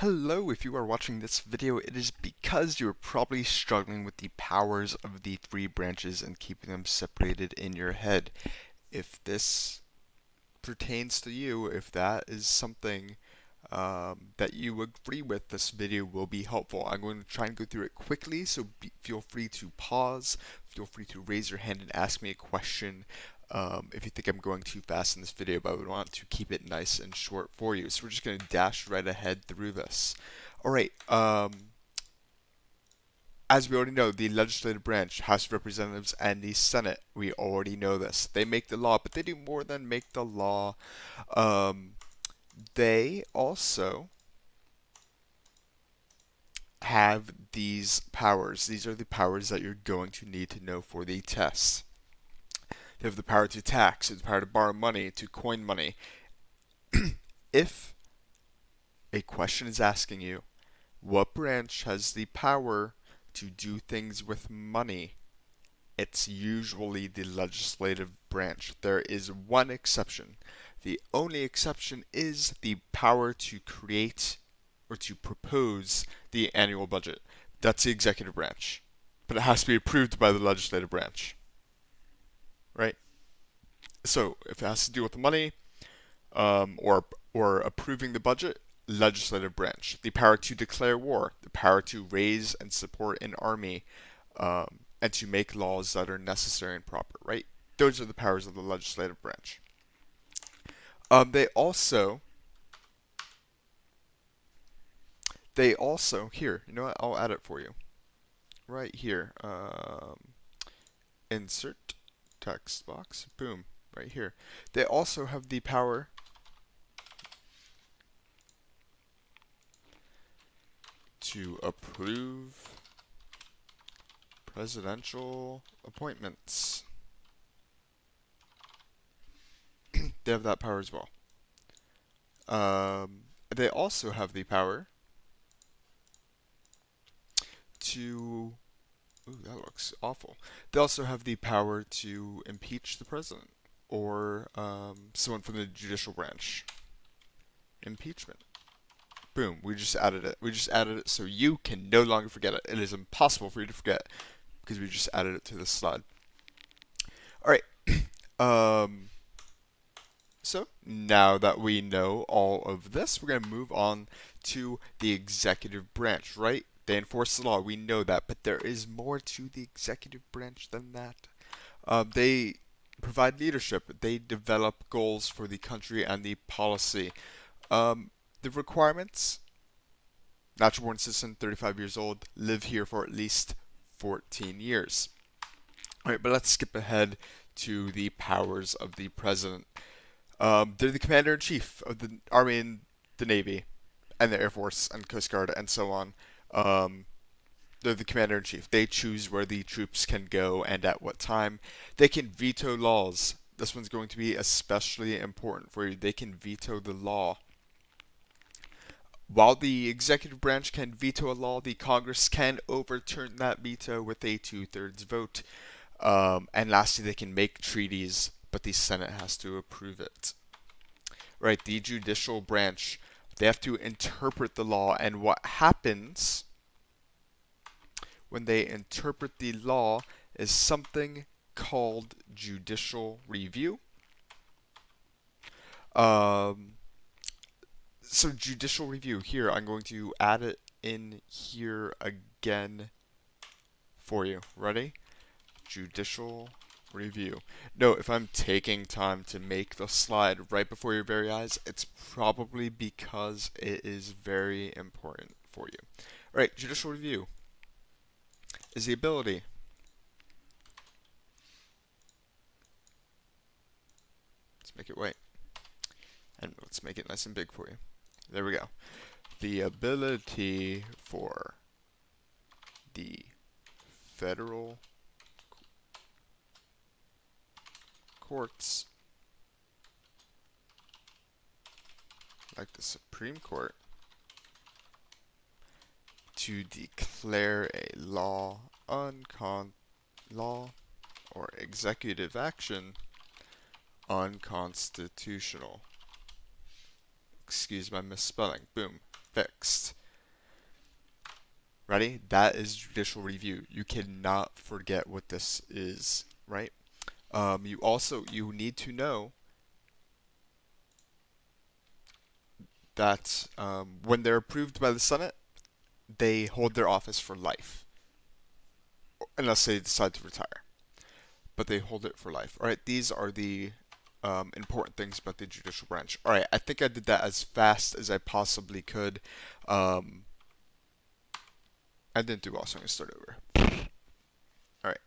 Hello, if you are watching this video, it is because you're probably struggling with the powers of the three branches and keeping them separated in your head. If this pertains to you, if that is something that you agree with, this video will be helpful. I'm going to try and go through it quickly, so feel free to pause, feel free to raise your hand and ask me a question if you think I'm going too fast in this video, but I would want to keep it nice and short for you. So we're just going to dash right ahead through this. Alright, as we already know, the legislative branch, House of Representatives and the Senate, we already know this. They make the law, but they do more than make the law. They also have these powers. These are the powers that you're going to need to know for the test. They have the power to tax, the power to borrow money, to coin money. If a question is asking you, what branch has the power to do things with money? It's usually the legislative branch. There is one exception. The only exception is the power to create or to propose the annual budget. That's the executive branch. But it has to be approved by the legislative branch. Right? So if it has to do with money or approving the budget, legislative branch. The power to declare war, the power to raise and support an army, and to make laws that are necessary and proper, right? Those are the powers of the legislative branch. They also, here, you know what? I'll add it for you. Right here. Insert text box. Boom. Right here. They also have the power to approve presidential appointments. They have that power as well. They also have the power to... Ooh, that looks awful. They also have the power to impeach the president or someone from the judicial branch. Impeachment. Boom, we just added it. We just added it so you can no longer forget it. It is impossible for you to forget because we just added it to this slide. Alright. So now that we know all of this, we're going to move on to the executive branch, right? They enforce the law, we know that, but there is more to the executive branch than that. They provide leadership, they develop goals for the country and the policy. The requirements: natural born citizen, 35 years old, live here for at least 14 years. Alright, but let's skip ahead to the powers of the president. They're the commander-in-chief of the Army and the Navy, and the Air Force and Coast Guard and so on. They're the commander-in-chief. They choose where the troops can go and at what time. They can veto laws. This one's going to be especially important for you. They can veto the law. While the executive branch can veto a law, the Congress can overturn that veto with a 2/3 vote. And lastly, they can make treaties, but the Senate has to approve it. Right, the judicial branch, they have to interpret the law, and what happens when they interpret the law is something called judicial review. So judicial review, here, I'm going to add it in here again for you. Ready? Judicial review. Note, if I'm taking time to make the slide right before your very eyes, it's probably because it is very important for you. Alright, judicial review is the ability let's make it white, and let's make it nice and big for you. There we go. The ability for the federal courts, like the Supreme Court, to declare a law or executive action unconstitutional. Excuse my misspelling. Boom. fixed. Ready? That is judicial review. You cannot forget what this is, right? You need to know that when they're approved by the Senate, they hold their office for life, unless they decide to retire. But they hold it for life. All right, these are the important things about the judicial branch. All right, I think I did that as fast as I possibly could. I didn't do well, so I'm gonna start over. All right.